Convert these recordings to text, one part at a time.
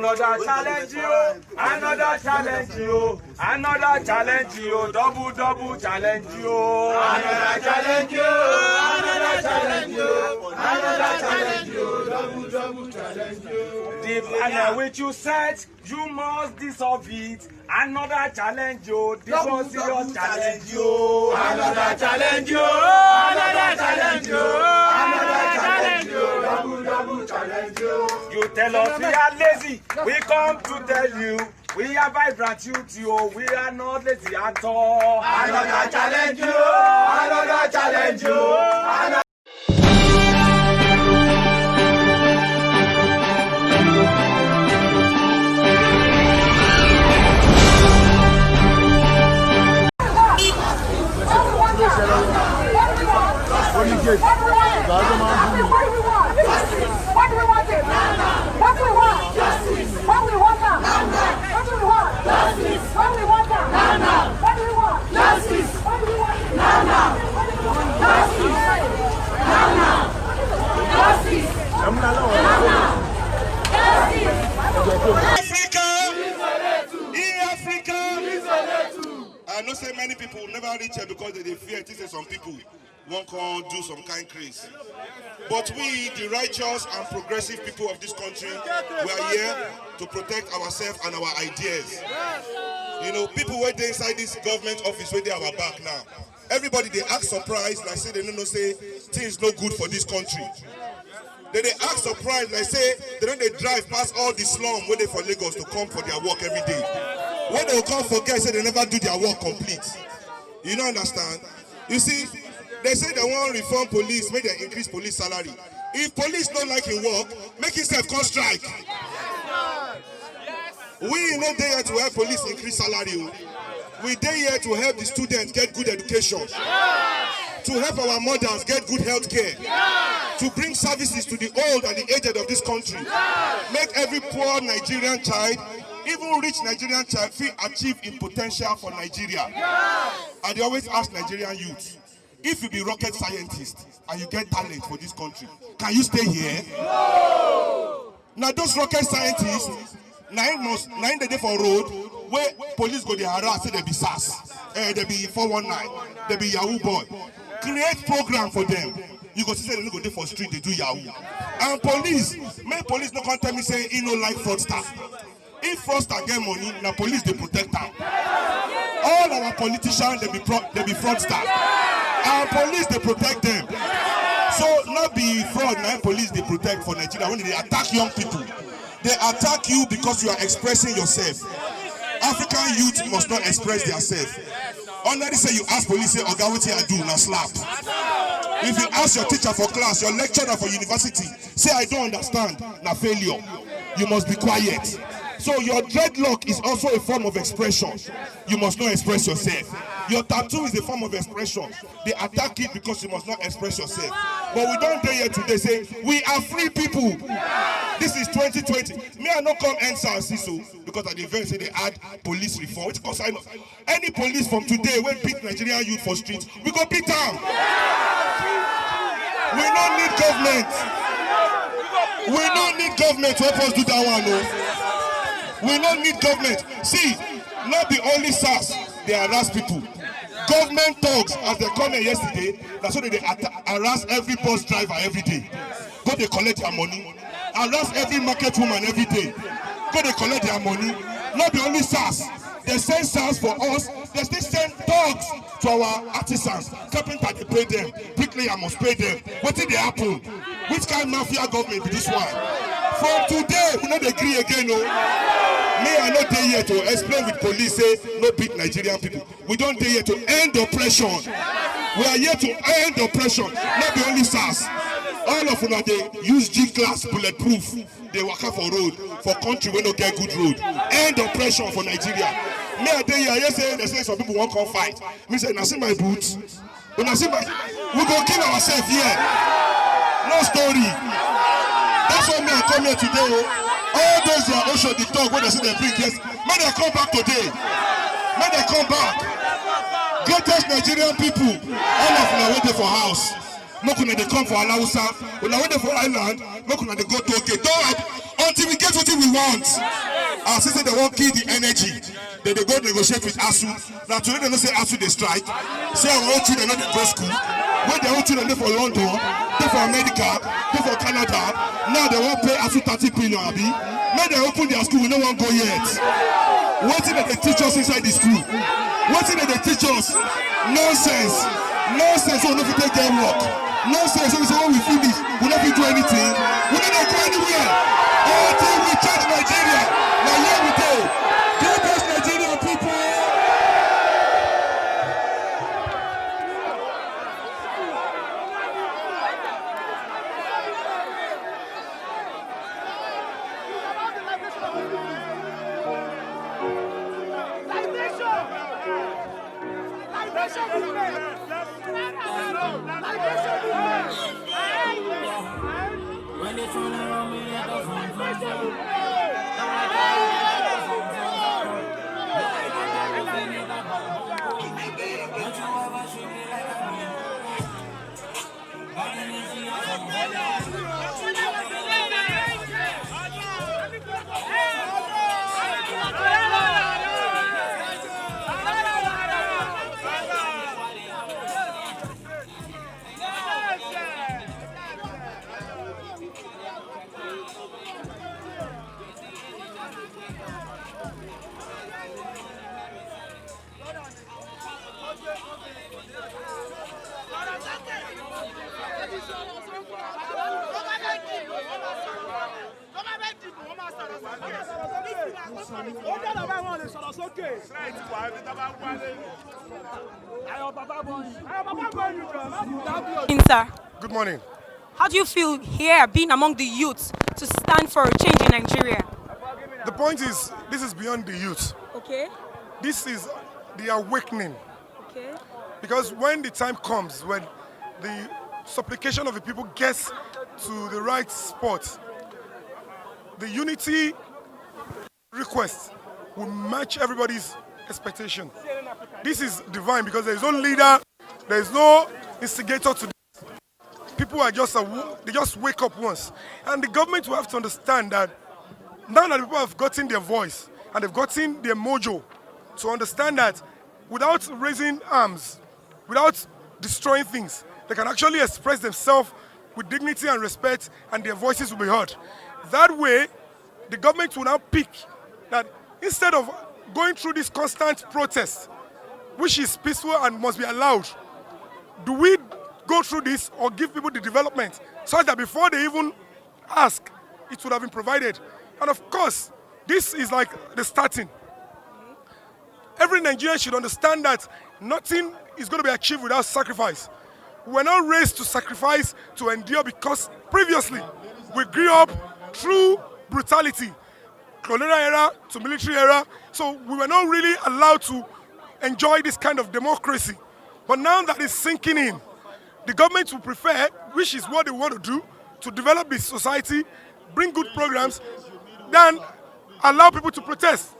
Another challenge you, another challenge you, another challenge you, double challenge you. Another challenge you, another challenge you, another challenge you, double challenge you. The plan which you set, you must dissolve it. Another challenge you, this one serious challenge you. Another challenge you, another challenge you, another challenge you, double challenge you. You tell us we are lazy, we come to tell you. We are vibrant youth, we are not lazy at all. Another challenge you, another challenge you, another. I know say many people will never reach here because they fear to say some people won't come do some kind craze. But we, the righteous and progressive people of this country, we are here to protect ourselves and our ideas. You know, people wait inside this government office where they are our back now. Everybody they act surprised, like say they don't know say things no good for this country. They act surprised, like say they drive past all the slum where they for Lagos to come for their work every day. When they will come forget, say they never do their work complete. You don't understand? You see, they say they want to reform police, make them increase police salary. If police don't like him work, make himself come strike. We no there to help police increase salary. We there here to help the students get good education, to help our mothers get good health care, to bring services to the old and the aged of this country, make every poor Nigerian child, even rich Nigerian child, feel achieve in potential for Nigeria. And they always ask Nigerian youth, if you be rocket scientist and you get talent for this country, can you stay here? No. Now those rocket scientists, nine day for road, where police go there harass, say they be SARS, they be 419, they be Yahoo boy. Create program for them. You go see say they go there for street, they do Yahoo. And police, make police no come tell me say he no like fraudster. If fraudster get money, now police they protect them. All our politicians they be fraudster. Our police they protect them. So not be fraud, now police they protect for Nigeria. When they attack young people, they attack you because you are expressing yourself. African youth must not express themselves. Only say you ask police, say, "Oga, what I do?" Now slap. If you ask your teacher for class, your lecturer for university, say, "I don't understand," now failure. You must be quiet. So your dreadlock is also a form of expression. You must not express yourself. Your tattoo is a form of expression. They attack it because you must not express yourself. But we don't dare here today say, we are free people. This is 2020. Me, I not come Endsars because at the event say they add police reform. Which cause I know any police from today when beat Nigerian youth for streets, we go beat them. We don't need government. We don't need government to help us do that one. No. We don't need government. See, not the only SARS, they harass people. Government thugs, as they come here yesterday, that's why they harass every bus driver every day. Go they collect their money. Harass every market woman every day. Go they collect their money. Not the only SARS. They send SARS for us. They still send thugs to our artisans. Carpenter, they pay them. Bricklayer must pay them. What did they happen? Which kind of mafia government be this one? From today, we not agree again, no. Me, I not there here to explain with police, say, no beat Nigerian people. We don't there here to end oppression. We are here to end oppression, not the only SARS. All of them, they use G-class bulletproof. They work out for road, for country we don't get good road. End oppression for Nigeria. Me, I there here, they say some people won't come fight. Me say, now see my boots. When I see my, we go kill ourselves here. No story. That's why me I come here today. All those who are also the dog when they see the bring yes, may they come back today. May they come back. Greatest Nigerian people, all of them are waiting for house. No kuna they come for Alausa. When they waiting for island, no kuna they go to okay. until we get what we want. Our sister they won't kill the energy. They go negotiate with ASU. Now today they don't say ASU they strike. Say our own children not go school. When their own children they for London, they for America, they for Canada. Now they won't pay ASU 30 billion. Abi. Now they open their school, we no one go yet. What thing that they teach us inside the school? What thing that they teach us? Nonsense. Nonsense. So we don't take their work. Nonsense. So when we finish, we don't do anything. We don't go anywhere. Until we change Nigeria. Now here we go. God bless Nigerian people. When they turn around me, I go Endsars, Good morning. how do you feel here being among the youth to stand for a change in Nigeria? The point is, this is beyond the youth. Okay, This is the awakening. okay. Because when the time comes, when the supplication of the people gets to the right spot, the unity request will match everybody's expectation. This is divine because there is no leader, there is no instigator to this. People are just, they just wake up once. And the government will have to understand that now that people have gotten their voice and they've gotten their mojo to understand that without raising arms, without destroying things, they can actually express themselves with dignity and respect and their voices will be heard. That way, the government will now pick that instead of going through this constant protest, which is peaceful and must be allowed, do we go through this or give people the development so that before they even ask, it would have been provided? And of course, this is like the starting. Every Nigerian should understand that nothing is going to be achieved without sacrifice. We're not raised to sacrifice, to endure, because previously we grew up through brutality, colonial era to military era, so we were not really allowed to enjoy this kind of democracy. But now that it's sinking in, the government will prefer, which is what they want to do, to develop the society, bring good programs, than allow people to protest.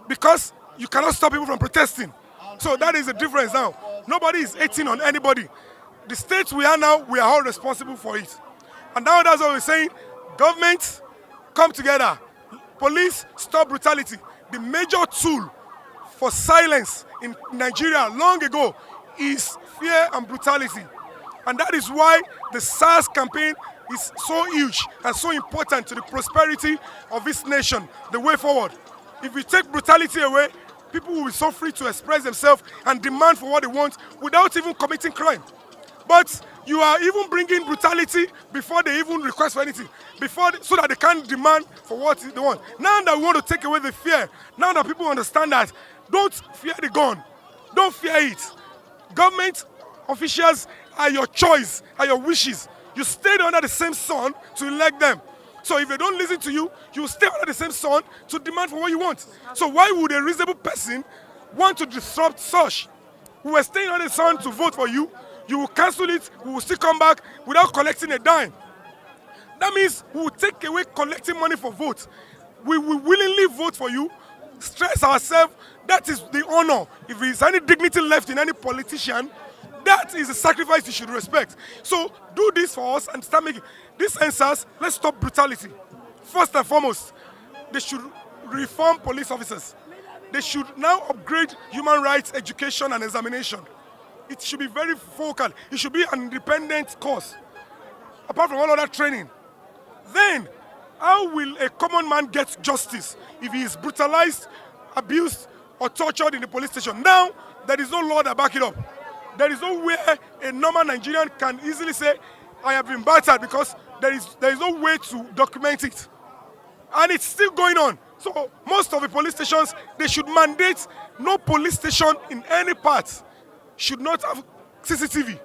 Because you cannot stop people from protesting. So that is the difference now. Nobody is hating on anybody. The states we are now, we are all responsible for it. And now that's what we're saying. Government, come together. Police, stop brutality. The major tool for silence in Nigeria long ago is fear and brutality. And that is why the SARS campaign is so huge and so important to the prosperity of this nation, the way forward. If we take brutality away, people will be so free to express themselves and demand for what they want without even committing crime. But you are even bringing brutality before they even request for anything, so that they can demand for what they want. Now that we want to take away the fear, now that people understand that, don't fear the gun, don't fear it. Government officials are your choice, are your wishes. You stayed under the same sun to elect them. So if they don't listen to you, you will stay under the same sun to demand for what you want. So why would a reasonable person want to disrupt such? We were staying under the sun to vote for you. You will cancel it, we will still come back without collecting a dime. That means we will take away collecting money for votes. We will willingly vote for you, stress ourselves. That is the honor. If there is any dignity left in any politician, that is a sacrifice you should respect. So do this for us and start making this Endsars. Let's stop brutality. First and foremost, they should reform police officers. They should now upgrade human rights education and examination. It should be very focal. It should be an independent course, apart from all other training. Then, how will a common man get justice if he is brutalized, abused, or tortured in the police station? Now, there is no law that back it up. There is no way a normal Nigerian can easily say, I have been battered, because there is no way to document it. And it's still going on. So most of the police stations, they should mandate no police station in any part should not have CCTV.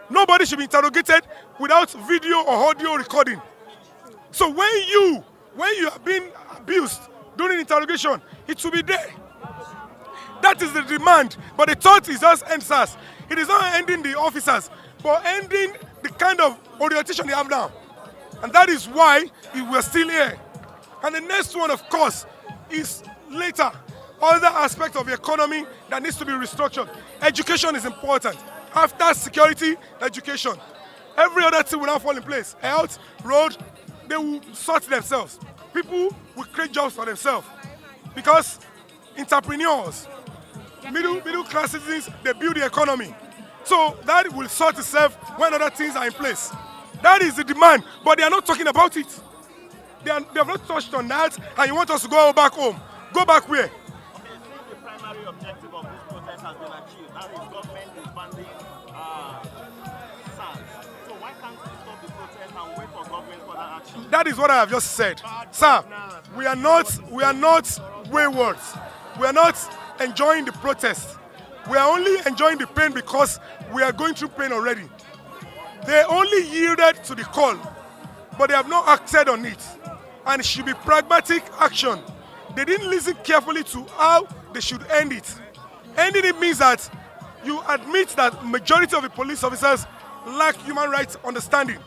Nobody should be interrogated without video or audio recording. So when you are being abused during interrogation, it should be there. That is the demand. But the thought is just Endsars. It is not ending the officers, but ending the kind of orientation they have now. And that is why we are still here. And the next one, of course, is later. Other aspects of the economy that needs to be restructured. Education is important. After security, education. Every other thing will now fall in place. Health, road, they will sort themselves. People will create jobs for themselves. Because entrepreneurs, middle class citizens, they build the economy. So that will sort itself when other things are in place. That is the demand, but they are not talking about it. They have not touched on that, and you want us to go back home. Go back where? Okay, the primary objective of this protest has been achieved. That is government disbanding SARS. So why can't we stop the protest and wait for government for that action? That is what I have just said. Sir, we are not wayward. We are not enjoying the protest. We are only enjoying the pain because we are going through pain already. They only yielded to the call, but they have not acted on it. And it should be pragmatic action. They didn't listen carefully to how they should end it. Ending it means that you admit that majority of the police officers lack human rights understanding.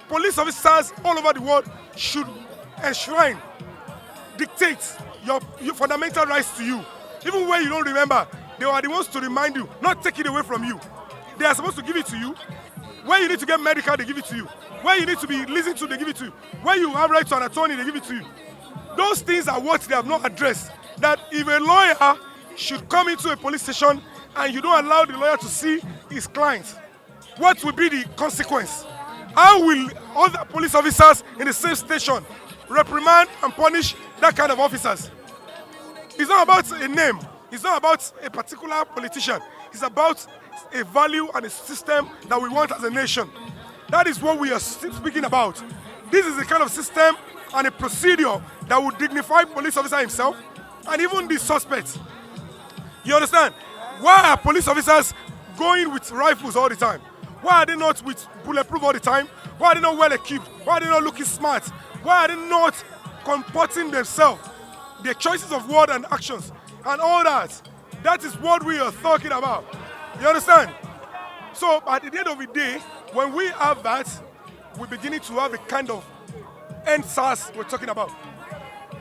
Police officers all over the world should enshrine, dictate your fundamental rights to you. Even when you don't remember, they are the ones to remind you, not take it away from you. They are supposed to give it to you. When you need to get medical, they give it to you. When you need to be listened to, they give it to you. When you have right to an attorney, they give it to you. Those things are what they have not addressed. That if a lawyer should come into a police station and you don't allow the lawyer to see his client, what will be the consequence? How will other police officers in the same station reprimand and punish that kind of officers? It's not about a name. It's not about a particular politician. It's about a value and a system that we want as a nation. That is what we are speaking about. This is the kind of system and a procedure that would dignify police officer himself and even the suspects. You understand? Why are police officers going with rifles all the time? Why are they not with bulletproof all the time? Why are they not well equipped? Why are they not looking smart? Why are they not comporting themselves? Their choices of word and actions and all that. That is what we are talking about. You understand? So at the end of the day, when we have that, we're beginning to have a kind of Endsars we're talking about.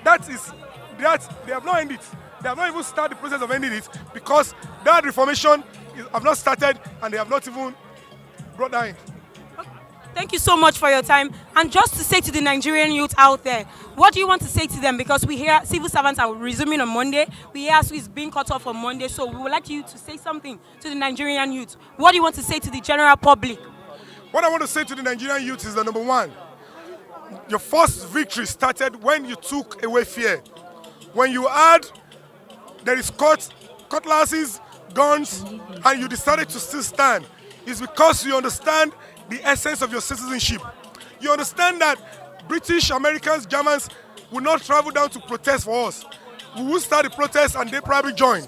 That they have not ended it. They have not even started the process of ending it because that reformation have not started and they have not even brought that in. Thank you so much for your time. And just to say to the Nigerian youth out there, what do you want to say to them? Because we hear civil servants are resuming on Monday. We hear who is being cut off on Monday. So we would like you to say something to the Nigerian youth. What do you want to say to the general public? What I want to say to the Nigerian youth is that number one, your first victory started when you took away fear. When you had, there is cutlasses, guns, and you decided to still stand. It's because you understand the essence of your citizenship. You understand that British, Americans, Germans will not travel down to protest for us. We will start the protest and they probably join.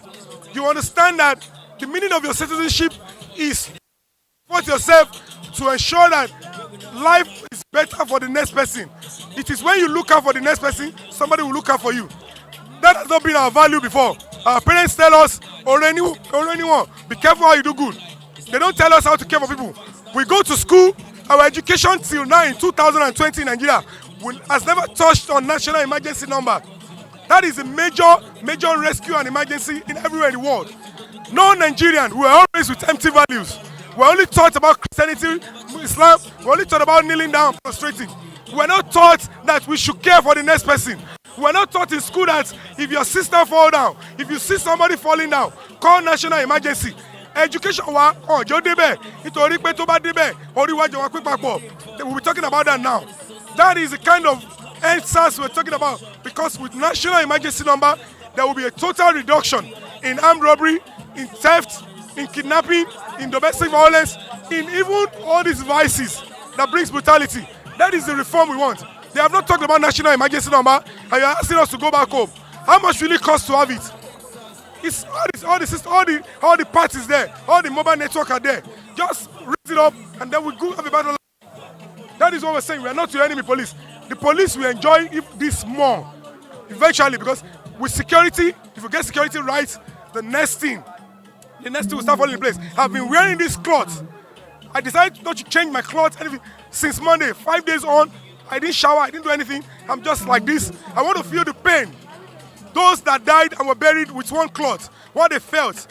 You understand that the meaning of your citizenship is for yourself to ensure that life is better for the next person. It is when you look out for the next person, somebody will look out for you. That has not been our value before. Our parents tell us, or anyone, be careful how you do good. They don't tell us how to care for people. We go to school, our education till now in 2020 in Nigeria has never touched on national emergency number. That is a major rescue and emergency in everywhere in the world. No Nigerian, we are always with empty values. We only taught about Christianity, Islam, we only taught about kneeling down, prostrating. We are not taught that we should care for the next person. We are not taught in school that if your sister fall down, if you see somebody falling down, call national emergency. Education wa ọjọ́ débẹ̀ nítorí pé tó bá débẹ̀ orí wa jọ wá pín papọ̀. We'll be talking about that now. That is the kind of Endsars we're talking about, because with national emergency number, there will be a total reduction in armed robbery, in theft, in kidnapping, in domestic violence, in even all these vices that brings brutality. That is the reform we want. They have not talked about national emergency number, and you're asking us to go back home. How much will it cost to have it? It's all the parties there, all the mobile network are there. Just raise it up, and then we go have a battle. That is what we're saying. We are not your enemy police. The police will enjoy this more eventually, because with security, if you get security right, the next thing will start falling in place. I've been wearing this cloth. I decided not to change my clothes anything since Monday. 5 days on, I didn't shower, I didn't do anything. I'm just like this. I want to feel the pain. Those that died and were buried with one cloth, what they felt,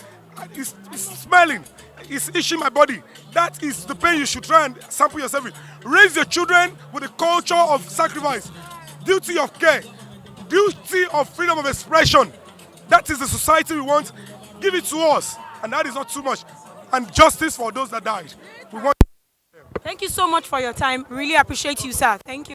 it's smelling, it's itching my body. That is the pain you should try and sample yourself with. Raise your children with a culture of sacrifice, duty of care, duty of freedom of expression. That is the society we want. Give it to us, and that is not too much. And justice for those that died. We want. Thank you so much for your time. Really appreciate you, sir. Thank you.